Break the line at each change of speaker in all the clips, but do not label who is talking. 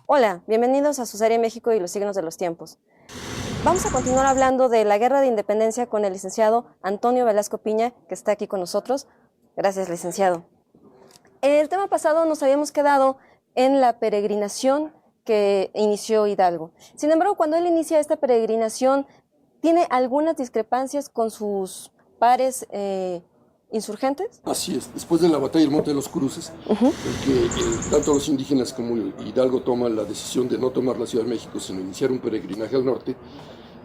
Hola, bienvenidos a su serie México y los signos de los tiempos. Vamos a continuar hablando de la Guerra de Independencia con el licenciado Antonio Velasco Piña, que está aquí con nosotros. Gracias, licenciado. En el tema pasado nos habíamos quedado en la peregrinación que inició Hidalgo. Sin embargo, cuando él inicia esta peregrinación, tiene algunas discrepancias con sus pares insurgentes.
Así es, después de la batalla del Monte de los Cruces, en que tanto los indígenas como Hidalgo toman la decisión de no tomar la Ciudad de México, sino iniciar un peregrinaje al norte,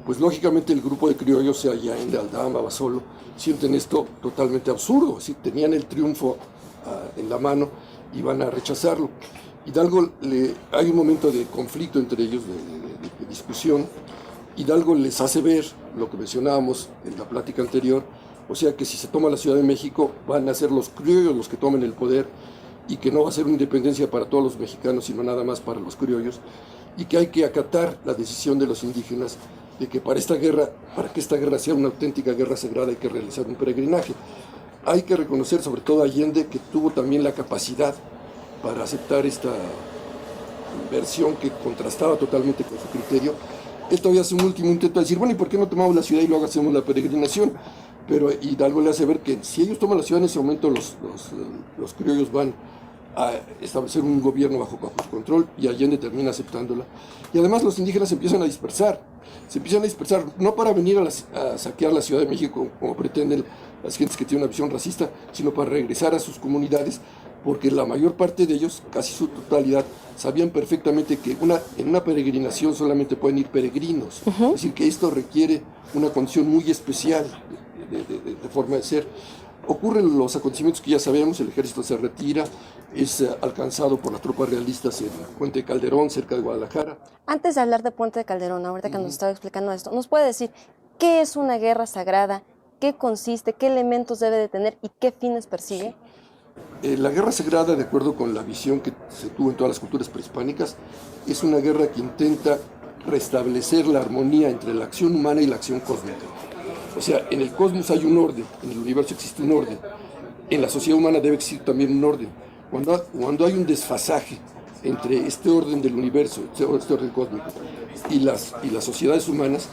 pues lógicamente el grupo de criollos, sea Allende, Aldama, Basolo, sienten esto totalmente absurdo. Así, tenían el triunfo en la mano y van a rechazarlo. Hidalgo, hay un momento de conflicto entre ellos, de discusión. Hidalgo les hace ver lo que mencionábamos en la plática anterior, o sea que si se toma la Ciudad de México van a ser los criollos los que tomen el poder y que no va a ser una independencia para todos los mexicanos, sino nada más para los criollos, y que hay que acatar la decisión de los indígenas de que para que esta guerra sea una auténtica guerra sagrada, hay que realizar un peregrinaje. Hay que reconocer sobre todo a Allende, que tuvo también la capacidad para aceptar esta versión que contrastaba totalmente con su criterio. Él todavía hace un último intento de decir, bueno, ¿y por qué no tomamos la ciudad y luego hacemos la peregrinación? Pero Hidalgo le hace ver que si ellos toman la ciudad en ese momento, los criollos van a establecer un gobierno bajo su control, y Allende termina aceptándola. Y además los indígenas se empiezan a dispersar no para venir a saquear la Ciudad de México como pretenden las gentes que tienen una visión racista, sino para regresar a sus comunidades, porque la mayor parte de ellos, casi su totalidad, sabían perfectamente que en una peregrinación solamente pueden ir peregrinos. Es decir, que esto requiere una condición muy especial de forma de ser. Ocurren los acontecimientos que ya sabemos: el ejército se retira, es alcanzado por las tropas realistas en Puente de Calderón, cerca de Guadalajara.
Antes de hablar de Puente de Calderón, ahorita que nos estaba explicando esto, ¿nos puede decir qué es una guerra sagrada, qué consiste, qué elementos debe de tener y qué fines persigue?
La guerra sagrada, de acuerdo con la visión que se tuvo en todas las culturas prehispánicas, es una guerra que intenta restablecer la armonía entre la acción humana y la acción cósmica. O sea, en el cosmos hay un orden, en el universo existe un orden, en la sociedad humana debe existir también un orden. Cuando hay un desfasaje entre este orden del universo, este orden cósmico, y las sociedades humanas,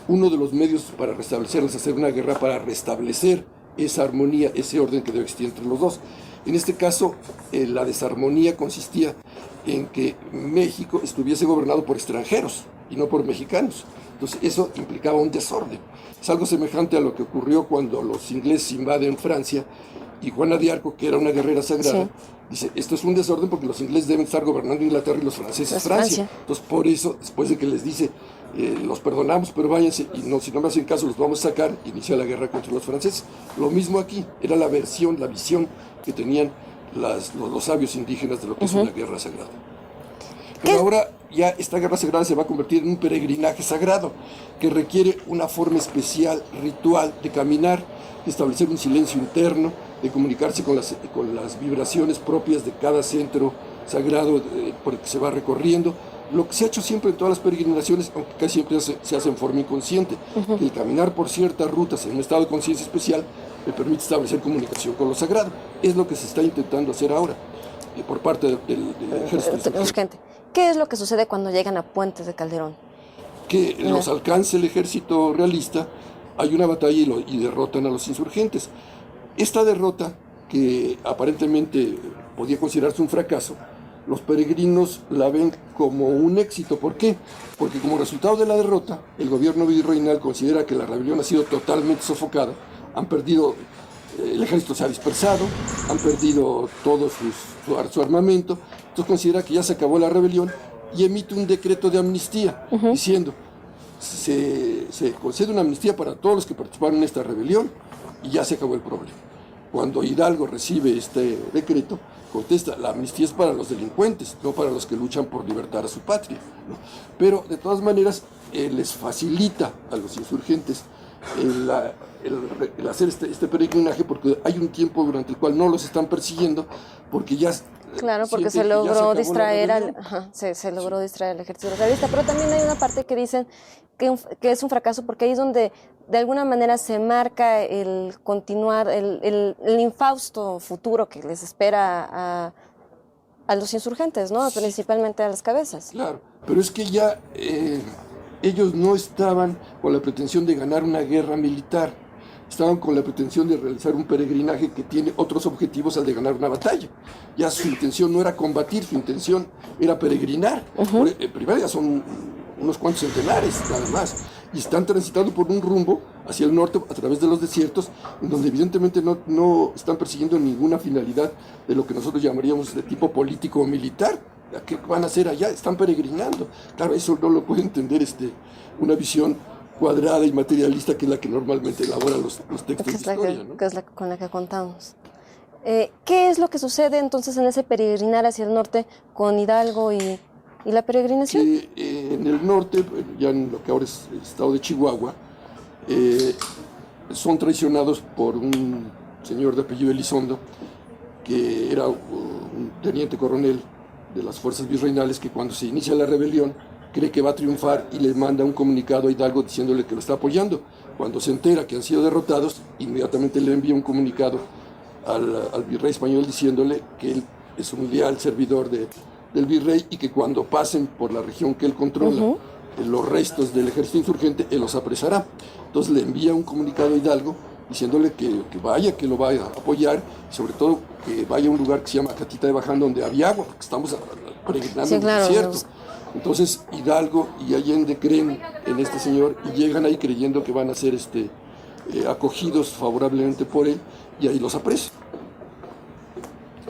uno de los medios para restablecerlas es hacer una guerra para restablecer esa armonía, ese orden que debe existir entre los dos. En este caso, la desarmonía consistía en que México estuviese gobernado por extranjeros y no por mexicanos. Entonces eso implicaba un desorden. Es algo semejante a lo que ocurrió cuando los ingleses invaden Francia y Juana de Arco, que era una guerrera sagrada, dice, esto es un desorden porque los ingleses deben estar gobernando Inglaterra y los franceses Francia. Entonces por eso, después de que les dice, los perdonamos, pero váyanse, y no, si no me hacen caso los vamos a sacar, inicia la guerra contra los franceses. Lo mismo aquí, era la visión que tenían los sabios indígenas de lo que es una guerra sagrada. Pero ahora ya esta guerra sagrada se va a convertir en un peregrinaje sagrado que requiere una forma especial, ritual, de caminar, de establecer un silencio interno, de comunicarse con las vibraciones propias de cada centro sagrado por el que se va recorriendo. Lo que se ha hecho siempre en todas las peregrinaciones, aunque casi siempre se hace en forma inconsciente, que el caminar por ciertas rutas en un estado de conciencia especial le permite establecer comunicación con lo sagrado. Es lo que se está intentando hacer ahora por parte del ejército.
¿Qué es lo que sucede cuando llegan a Puente de Calderón?
Que los alcanza el ejército realista, hay una batalla y derrotan a los insurgentes. Esta derrota, que aparentemente podía considerarse un fracaso, los peregrinos la ven como un éxito. ¿Por qué? Porque como resultado de la derrota, el gobierno virreinal considera que la rebelión ha sido totalmente sofocada, el ejército se ha dispersado, han perdido todo su armamento, entonces considera que ya se acabó la rebelión y emite un decreto de amnistía, diciendo, se concede una amnistía para todos los que participaron en esta rebelión y ya se acabó el problema. Cuando Hidalgo recibe este decreto, contesta, la amnistía es para los delincuentes, no para los que luchan por libertar a su patria, ¿no? Pero de todas maneras les facilita a los insurgentes el hacer este peregrinaje, porque hay un tiempo durante el cual no los están persiguiendo, porque ya...
Claro, porque se logró distraer se logró distraer al ejército realista, pero también hay una parte que dicen que es un fracaso, porque ahí es donde de alguna manera se marca el continuar, el infausto futuro que les espera a los insurgentes, ¿no? Principalmente a las cabezas.
Claro, pero es que ya ellos no estaban con la pretensión de ganar una guerra militar, estaban con la pretensión de realizar un peregrinaje que tiene otros objetivos al de ganar una batalla. Ya su intención no era combatir, su intención era peregrinar. Primero ya son unos cuantos centenares, nada más, y están transitando por un rumbo hacia el norte a través de los desiertos, en donde evidentemente no están persiguiendo ninguna finalidad de lo que nosotros llamaríamos de tipo político o militar. ¿Qué van a hacer allá? Están peregrinando. Claro, eso no lo puede entender una visión cuadrada y materialista, que es la que normalmente elabora los textos de historia, ¿no?
Que es la con la que contamos. ¿Qué es lo que sucede entonces en ese peregrinar hacia el norte con Hidalgo y la peregrinación?
Que en el norte, ya en lo que ahora es el estado de Chihuahua, son traicionados por un señor de apellido Elizondo, que era un teniente coronel de las fuerzas virreinales, que cuando se inicia la rebelión cree que va a triunfar y le manda un comunicado a Hidalgo diciéndole que lo está apoyando. Cuando se entera que han sido derrotados, inmediatamente le envía un comunicado al virrey español diciéndole que él es un leal servidor del virrey y que cuando pasen por la región que él controla, los restos del ejército insurgente, él los apresará. Entonces le envía un comunicado a Hidalgo diciéndole que vaya, que lo vaya a apoyar, y sobre todo que vaya a un lugar que se llama Catita de Baján, donde había agua, porque estamos peregrinando en el desierto. Entonces Hidalgo y Allende creen en este señor y llegan ahí creyendo que van a ser acogidos favorablemente por él, y ahí los apresan.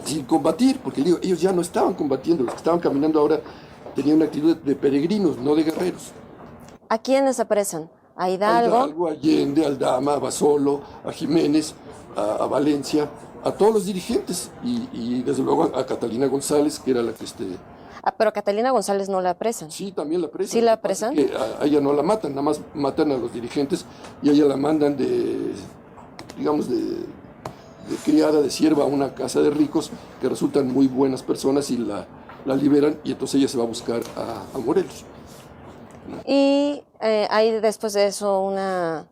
Sin combatir, porque ellos ya no estaban combatiendo, los que estaban caminando ahora tenían una actitud de peregrinos, no de guerreros.
¿A quiénes apresan? ¿A Hidalgo?
A Hidalgo, a Allende, a Aldama, a Basolo, a Jiménez, a Valencia, a todos los dirigentes, y desde luego a Catalina González, que era la que
pero Catalina González no la apresan.
Sí, también la apresan.
¿Sí la apresan?
Que a ella no la matan, nada más matan a los dirigentes, y a ella la mandan de criada, de sierva, a una casa de ricos que resultan muy buenas personas, y la liberan, y entonces ella se va a buscar a Morelos.
Y hay después de eso una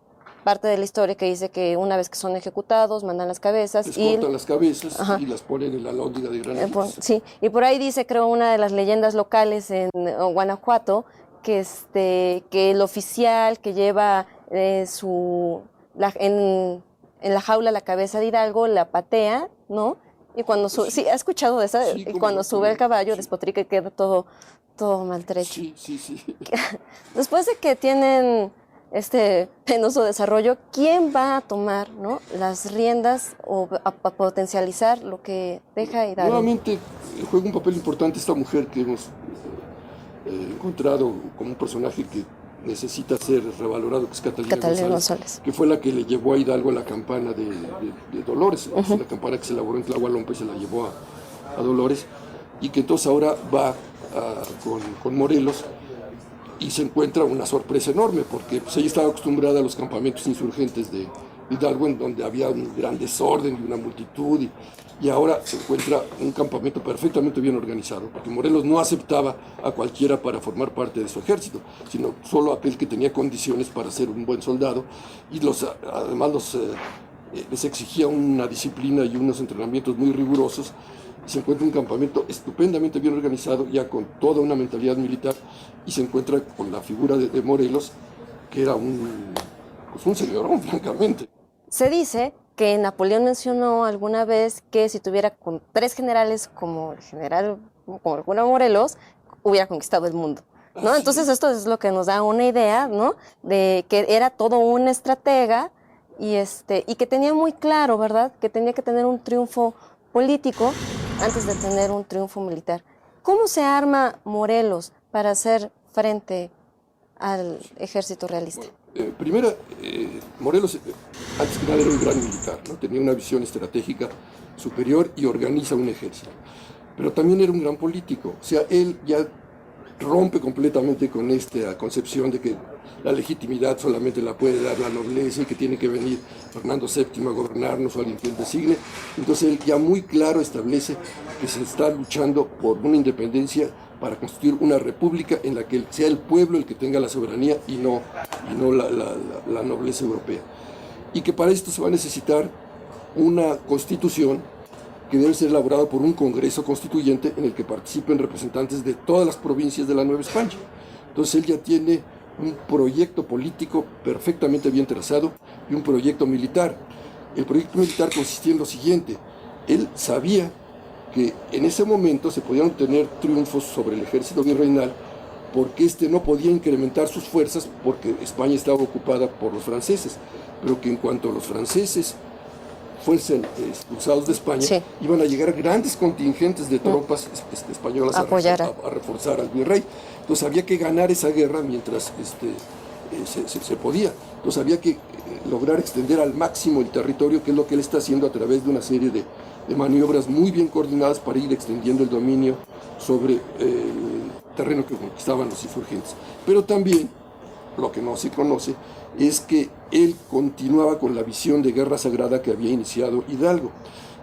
parte de la historia que dice que una vez que son ejecutados, mandan las cabezas.
Cortan las cabezas y las ponen en la alhóndiga de granitos.
Sí, y por ahí dice, creo, una de las leyendas locales en Guanajuato, que el oficial que lleva en la jaula la cabeza de Hidalgo la patea, ¿no? Y cuando sube, sí, ¿ha escuchado de esa?
Sí,
y cuando sube el caballo, despotrica y queda todo maltrecho.
Sí.
Después de que tienen este penoso desarrollo, ¿quién va a tomar, ¿no?, las riendas o a potencializar lo que deja Hidalgo?
Nuevamente juega un papel importante esta mujer que hemos encontrado como un personaje que necesita ser revalorado, que es Catalina González, que fue la que le llevó a Hidalgo a la campana de Dolores, la campana que se elaboró en Tlahualompa y se la llevó a Dolores, y que entonces ahora va con Morelos, y se encuentra una sorpresa enorme, porque pues, ella estaba acostumbrada a los campamentos insurgentes de Hidalgo, en donde había un gran desorden y una multitud, y ahora se encuentra un campamento perfectamente bien organizado, porque Morelos no aceptaba a cualquiera para formar parte de su ejército, sino solo aquel que tenía condiciones para ser un buen soldado, y además les exigía una disciplina y unos entrenamientos muy rigurosos. Se encuentra un campamento estupendamente bien organizado, ya con toda una mentalidad militar, y se encuentra con la figura de Morelos, que era un señorón, francamente.
Se dice que Napoleón mencionó alguna vez que si tuviera con 3 generales como el general Morelos, hubiera conquistado el mundo, ¿no?
Sí.
Entonces esto es lo que nos da una idea, ¿no?, de que era todo un estratega y que tenía muy claro, ¿verdad?, que tenía que tener un triunfo político antes de tener un triunfo militar. ¿Cómo se arma Morelos para hacer frente al ejército realista?
Primero, Morelos, antes que nada, era un gran militar, ¿no? Tenía una visión estratégica superior y organiza un ejército. Pero también era un gran político. O sea, él ya rompe completamente con esta concepción de que la legitimidad solamente la puede dar la nobleza y que tiene que venir Fernando VII a gobernarnos o alguien que él designe. Entonces él ya muy claro establece que se está luchando por una independencia para constituir una república en la que sea el pueblo el que tenga la soberanía y no la nobleza europea. Y que para esto se va a necesitar una constitución que debe ser elaborado por un Congreso Constituyente en el que participen representantes de todas las provincias de la Nueva España. Entonces él ya tiene un proyecto político perfectamente bien trazado y un proyecto militar. El proyecto militar consistía en lo siguiente: él sabía que en ese momento se podían obtener triunfos sobre el ejército virreinal porque éste no podía incrementar sus fuerzas porque España estaba ocupada por los franceses, pero que en cuanto los franceses fuesen expulsados de España, sí, iban a llegar grandes contingentes de tropas españolas a reforzar al virrey. Entonces había que ganar esa guerra mientras se podía. Entonces había que lograr extender al máximo el territorio, que es lo que él está haciendo a través de una serie de maniobras muy bien coordinadas para ir extendiendo el dominio sobre el terreno que conquistaban los insurgentes. Pero también, lo que no se conoce, es que él continuaba con la visión de guerra sagrada que había iniciado Hidalgo.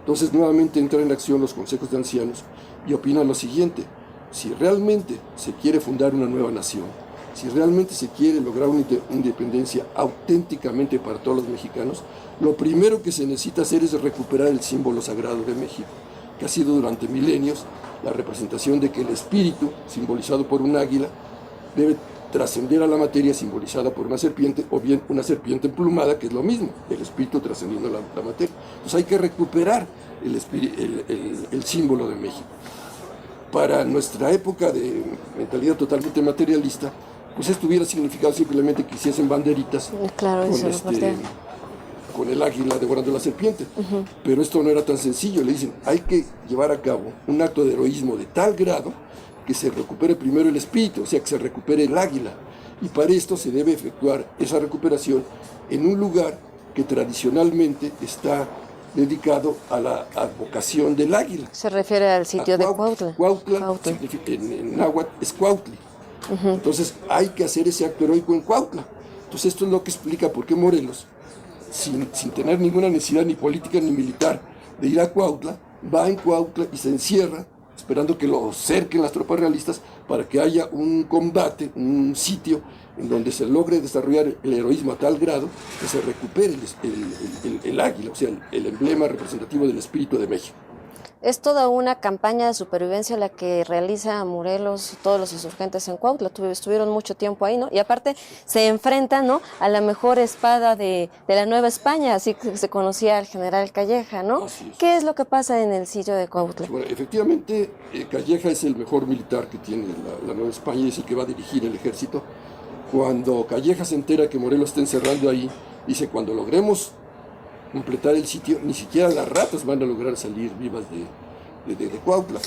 Entonces nuevamente entran en acción los consejos de ancianos y opinan lo siguiente: si realmente se quiere fundar una nueva nación, si realmente se quiere lograr una independencia auténticamente para todos los mexicanos, lo primero que se necesita hacer es recuperar el símbolo sagrado de México, que ha sido durante milenios la representación de que el espíritu, simbolizado por un águila, debe trascender a la materia, simbolizada por una serpiente, o bien una serpiente emplumada, que es lo mismo, el espíritu trascendiendo la materia. Entonces hay que recuperar el símbolo de México. Para nuestra época de mentalidad totalmente materialista, pues esto hubiera significado simplemente que hiciesen banderitas, claro, con el águila devorando la serpiente. Pero esto no era tan sencillo. Le dicen: hay que llevar a cabo un acto de heroísmo de tal grado que se recupere primero el espíritu, o sea, que se recupere el águila. Y para esto se debe efectuar esa recuperación en un lugar que tradicionalmente está dedicado a la advocación del águila.
Se refiere al sitio de Cuautla.
Cuautla. En náhuatl es Cuautli. Entonces hay que hacer ese acto heroico en Cuautla. Entonces esto es lo que explica por qué Morelos, sin tener ninguna necesidad ni política ni militar de ir a Cuautla, va en Cuautla y se encierra esperando que lo cerquen las tropas realistas para que haya un combate, un sitio en donde se logre desarrollar el heroísmo a tal grado que se recupere el águila, o sea, el emblema representativo del espíritu de México.
Es toda una campaña de supervivencia la que realiza Morelos y todos los insurgentes en Cuautla. Estuvieron mucho tiempo ahí, ¿no? Y aparte se enfrentan, ¿no?, a la mejor espada de la Nueva España, así que se conocía al general Calleja, ¿no? ¿Qué es lo que pasa en el sitio de Cuautla?
Bueno, efectivamente, Calleja es el mejor militar que tiene la Nueva España y es el que va a dirigir el ejército. Cuando Calleja se entera que Morelos está encerrando ahí, dice: cuando logremos completar el sitio, ni siquiera las ratas van a lograr salir vivas de Cuautla.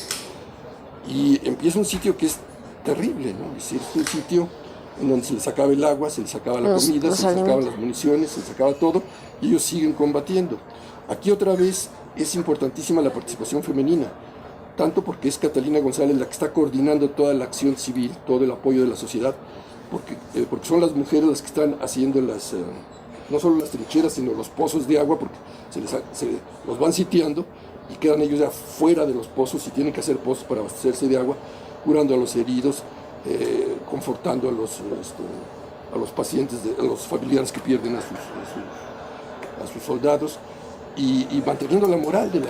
Y empieza un sitio que es terrible, ¿no? Es decir, es un sitio en donde se les acaba el agua, se les acaba la comida, se les acaban las municiones, se les acaba todo, y ellos siguen combatiendo. Aquí otra vez es importantísima la participación femenina, tanto porque es Catalina González la que está coordinando toda la acción civil, todo el apoyo de la sociedad, porque son las mujeres las que están haciendo no solo las trincheras, sino los pozos de agua, porque se los van sitiando y quedan ellos ya fuera de los pozos y tienen que hacer pozos para abastecerse de agua, curando a los heridos, confortando a los pacientes, a los familiares que pierden a sus soldados y manteniendo la moral de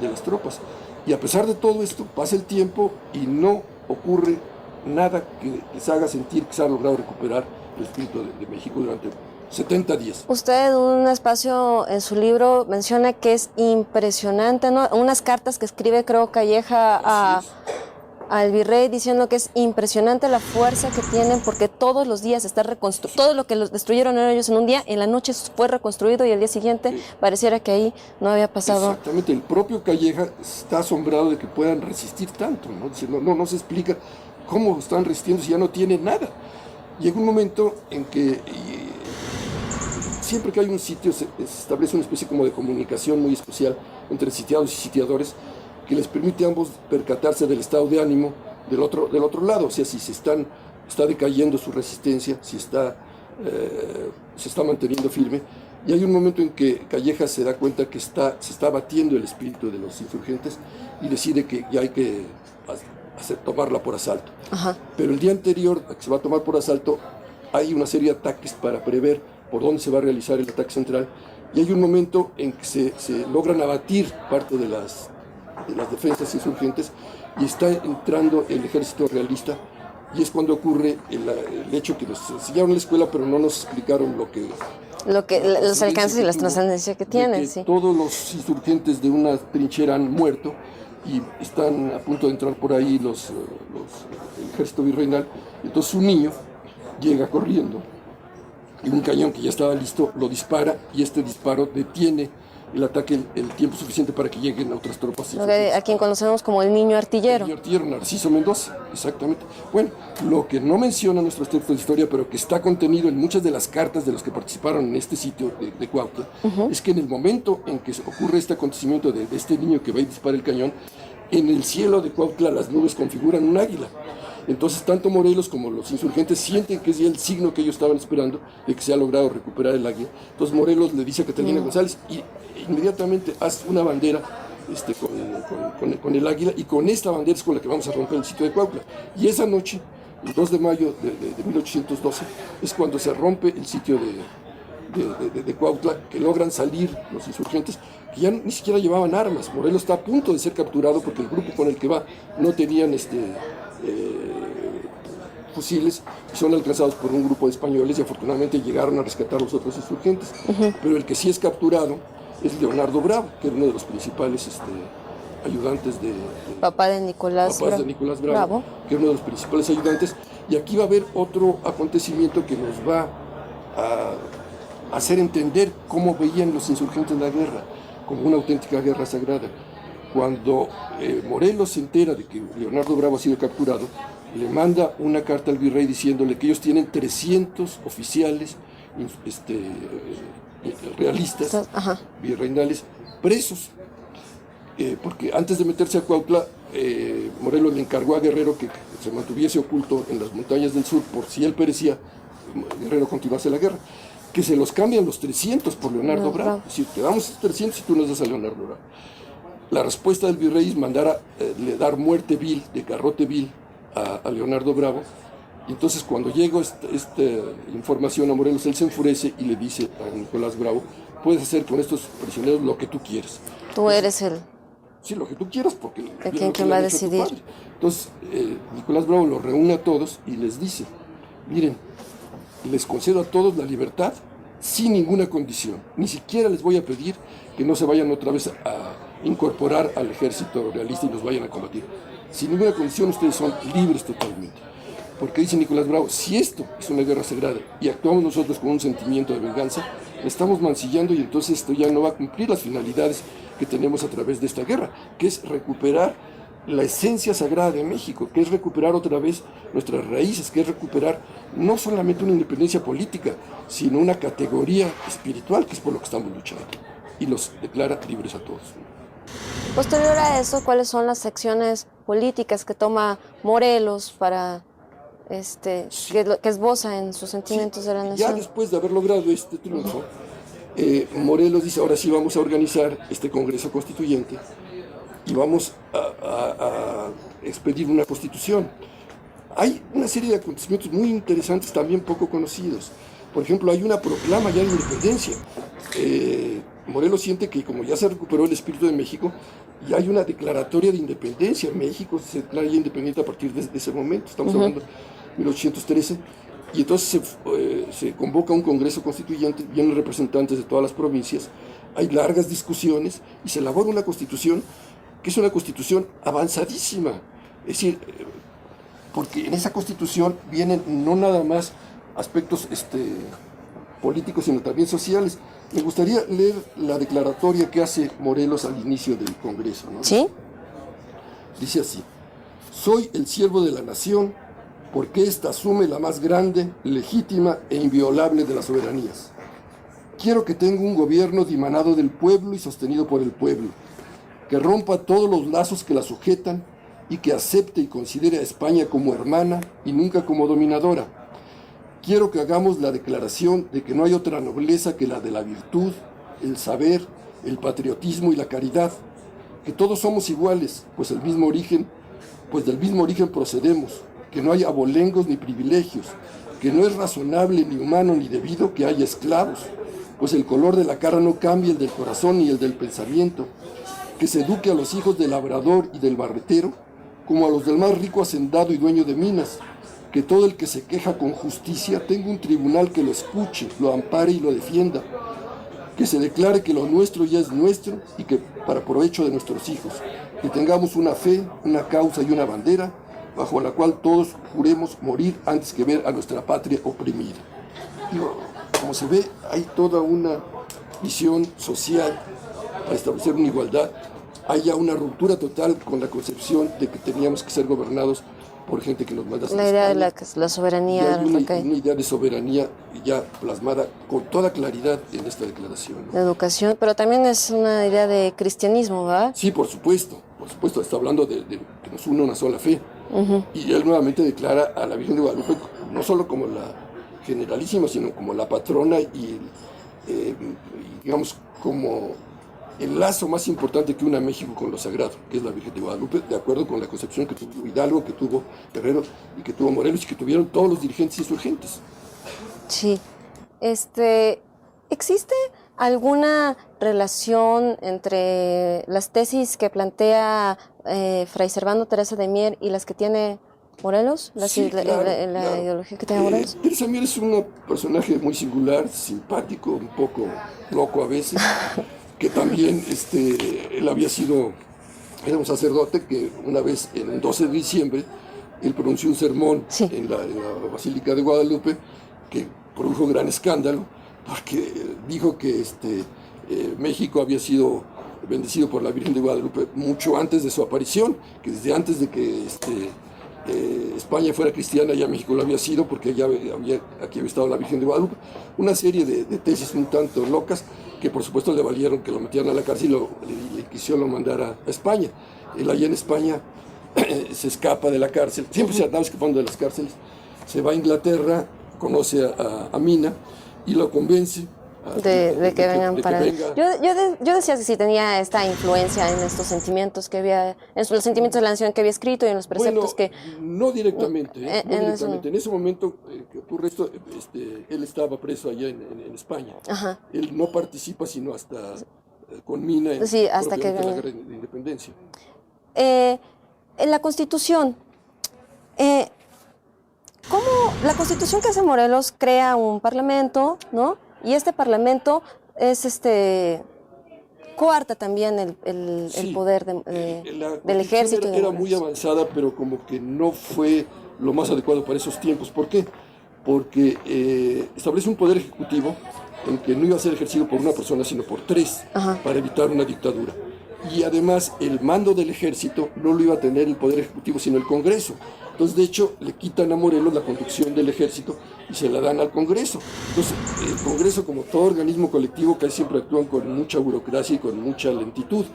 las tropas. Y a pesar de todo esto, pasa el tiempo y no ocurre nada que les haga sentir que se ha logrado recuperar el espíritu de México durante 70 días.
Usted en un espacio en su libro menciona que es impresionante, ¿no? Unas cartas que escribe, creo, Calleja al virrey, diciendo que es impresionante la fuerza que tienen porque todos los días está reconstruido. Todo lo que los destruyeron ellos en un día, en la noche fue reconstruido y el día siguiente pareciera que ahí no había pasado.
Exactamente, el propio Calleja está asombrado de que puedan resistir tanto, ¿no? Dice, no se explica cómo están resistiendo si ya no tienen nada. Llega un momento en que siempre que hay un sitio se establece una especie como de comunicación muy especial entre sitiados y sitiadores que les permite a ambos percatarse del estado de ánimo del otro lado, o sea, si está decayendo su resistencia, si se está manteniendo firme. Y hay un momento en que Calleja se da cuenta que se está batiendo el espíritu de los insurgentes y decide que ya hay que tomarla por asalto. Ajá. Pero el día anterior a que se va a tomar por asalto hay una serie de ataques para prever por dónde se va a realizar el ataque central y hay un momento en que se logran abatir parte de las defensas insurgentes y está entrando el ejército realista, y es cuando ocurre el hecho que nos enseñaron en la escuela, pero no nos explicaron
los alcances y las trascendencias que tienen. Sí.
Todos los insurgentes de una trinchera han muerto y están a punto de entrar por ahí el ejército virreinal. Entonces un niño llega corriendo y un cañón que ya estaba listo lo dispara, y este disparo detiene el ataque el tiempo suficiente para que lleguen otras tropas.
A quien conocemos como el niño artillero.
El niño artillero, Narciso Mendoza, exactamente. Bueno, lo que no menciona nuestros textos de historia, pero que está contenido en muchas de las cartas de los que participaron en este sitio de Cuautla, es que en el momento en que ocurre este acontecimiento de este niño que va y dispara el cañón, en el cielo de Cuautla las nubes configuran un águila. Entonces tanto Morelos como los insurgentes sienten que es ya el signo que ellos estaban esperando de que se ha logrado recuperar el águila. Entonces Morelos le dice a Catalina González, y inmediatamente haz una bandera con el águila, y con esta bandera es con la que vamos a romper el sitio de Cuautla. Y esa noche, el 2 de mayo de 1812, es cuando se rompe el sitio de Cuautla, que logran salir los insurgentes, que ya ni siquiera llevaban armas. Morelos está a punto de ser capturado porque el grupo con el que va no tenían fusiles, y son alcanzados por un grupo de españoles, y afortunadamente llegaron a rescatar a los otros insurgentes. Pero el que sí es capturado es Leonardo Bravo, que era uno de los principales ayudantes
papá de Nicolás Bravo,
que era uno de los principales ayudantes. Y aquí va a haber otro acontecimiento que nos va a hacer entender cómo veían los insurgentes la guerra, como una auténtica guerra sagrada. Cuando Morelos se entera de que Leonardo Bravo ha sido capturado, le manda una carta al virrey diciéndole que ellos tienen 300 oficiales realistas, virreinales, presos, porque antes de meterse a Cuautla, Morelos le encargó a Guerrero que se mantuviese oculto en las montañas del sur, por si él perecía, Guerrero continuase la guerra, que se los cambian los 300 por Leonardo Bravo. Es decir, te damos 300 y tú nos das a Leonardo Bravo. La respuesta del virrey es dar muerte vil, de garrote vil, a Leonardo Bravo. Y entonces cuando llegó esta información a Morelos, él se enfurece y le dice a Nicolás Bravo, puedes hacer con estos prisioneros lo que tú quieras.
Tú eres el...
Sí, lo que tú quieras, porque...
¿Quién va a decidir?
Entonces, Nicolás Bravo los reúne a todos y les dice, miren, les concedo a todos la libertad sin ninguna condición. Ni siquiera les voy a pedir que no se vayan otra vez a incorporar al ejército realista y los vayan a combatir. Sin ninguna condición ustedes son libres totalmente. Porque dice Nicolás Bravo, si esto es una guerra sagrada y actuamos nosotros con un sentimiento de venganza, le estamos mancillando, y entonces esto ya no va a cumplir las finalidades que tenemos a través de esta guerra, que es recuperar la esencia sagrada de México, que es recuperar otra vez nuestras raíces, que es recuperar no solamente una independencia política, sino una categoría espiritual, que es por lo que estamos luchando. Y los declara libres a todos.
Posterior a eso, ¿cuáles son las acciones políticas que toma Morelos para que esboza en sus sentimientos de la nación?
Ya después de haber logrado este triunfo, Morelos dice, ahora sí vamos a organizar este Congreso Constituyente y vamos a expedir una constitución. Hay una serie de acontecimientos muy interesantes, también poco conocidos. Por ejemplo, hay una proclama ya de independencia. Morelos siente que como ya se recuperó el espíritu de México, ya hay una declaratoria de independencia. México se declara ya independiente a partir de ese momento, estamos hablando de 1813, y entonces se convoca un Congreso Constituyente, vienen representantes de todas las provincias, hay largas discusiones y se elabora una constitución que es una constitución avanzadísima. Es decir, porque en esa constitución vienen no nada más aspectos políticos, sino también sociales. Me gustaría leer la declaratoria que hace Morelos al inicio del Congreso, ¿no?
¿Sí?
Dice así: soy el siervo de la nación, porque ésta asume la más grande, legítima e inviolable de las soberanías. Quiero que tenga un gobierno dimanado del pueblo y sostenido por el pueblo, que rompa todos los lazos que la sujetan y que acepte y considere a España como hermana y nunca como dominadora. Quiero que hagamos la declaración de que no hay otra nobleza que la de la virtud, el saber, el patriotismo y la caridad, que todos somos iguales, pues del mismo origen procedemos, que no hay abolengos ni privilegios, que no es razonable ni humano ni debido que haya esclavos, pues el color de la cara no cambia el del corazón ni el del pensamiento, que se eduque a los hijos del labrador y del barretero, como a los del más rico hacendado y dueño de minas, que todo el que se queja con justicia tenga un tribunal que lo escuche, lo ampare y lo defienda, que se declare que lo nuestro ya es nuestro y que para provecho de nuestros hijos, que tengamos una fe, una causa y una bandera, bajo la cual todos juremos morir antes que ver a nuestra patria oprimida. Digo, como se ve, hay toda una visión social para establecer una igualdad. Hay ya una ruptura total con la concepción de que teníamos que ser gobernados por gente que nos manda.
La idea de la soberanía.
Hay una idea de soberanía ya plasmada con toda claridad en esta declaración, ¿no?
De educación, pero también es una idea de cristianismo, ¿verdad?
Sí, por supuesto, está hablando de que nos une una sola fe. Y él nuevamente declara a la Virgen de Guadalupe no solo como la generalísima, sino como la patrona y digamos como el lazo más importante que une a México con lo sagrado, que es la Virgen de Guadalupe, de acuerdo con la concepción que tuvo Hidalgo, que tuvo Guerrero y que tuvo Morelos y que tuvieron todos los dirigentes insurgentes.
Sí. ¿Existe alguna relación entre las tesis que plantea Fray Servando Teresa de Mier y las que tiene Morelos?
Sí, claro.
La ideología que tiene Morelos.
Teresa Mier es un personaje muy singular, simpático, un poco loco a veces, que también él era un sacerdote que una vez, en el 12 de diciembre, él pronunció un sermón en la Basílica de Guadalupe que produjo gran escándalo, porque dijo que México había sido bendecido por la Virgen de Guadalupe mucho antes de su aparición, que desde antes de que España fuera cristiana ya México lo había sido, porque aquí había estado la Virgen de Guadalupe. Una serie de tesis un tanto locas que por supuesto le valieron que lo metieran a la cárcel y la Inquisición lo mandara a España. Él allá en España se escapa de la cárcel, siempre se andaba escapando de las cárceles, se va a Inglaterra, conoce a Mina y lo convence
de que vengan para... Yo decía que sí tenía esta influencia en estos sentimientos que había, en los sentimientos de la nación que había escrito y en los preceptos que...
No directamente, En ese momento que ocurre esto, él estaba preso allá en España.
Ajá.
Él no participa sino hasta con Mina en
hasta que
la guerra de independencia.
En la Constitución, ¿cómo la Constitución que hace Morelos crea un parlamento, ¿no? Y este parlamento es coarta también el poder del ejército.
Era muy avanzada, pero como que no fue lo más adecuado para esos tiempos. ¿Por qué? Porque establece un poder ejecutivo en que no iba a ser ejercido por una persona, sino por tres, para evitar una dictadura. Y además el mando del ejército no lo iba a tener el poder ejecutivo, sino el Congreso. Entonces, de hecho, le quitan a Morelos la conducción del ejército y se la dan al Congreso. Entonces, el Congreso, como todo organismo colectivo, casi siempre actúan con mucha burocracia y con mucha lentitud.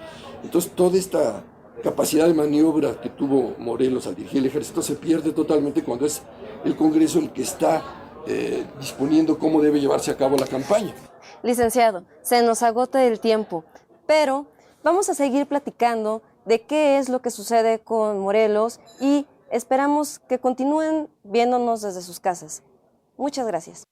Entonces, toda esta capacidad de maniobra que tuvo Morelos al dirigir el ejército se pierde totalmente cuando es el Congreso el que está disponiendo cómo debe llevarse a cabo la campaña.
Licenciado, se nos agota el tiempo, pero vamos a seguir platicando de qué es lo que sucede con Morelos y esperamos que continúen viéndonos desde sus casas. Muchas gracias.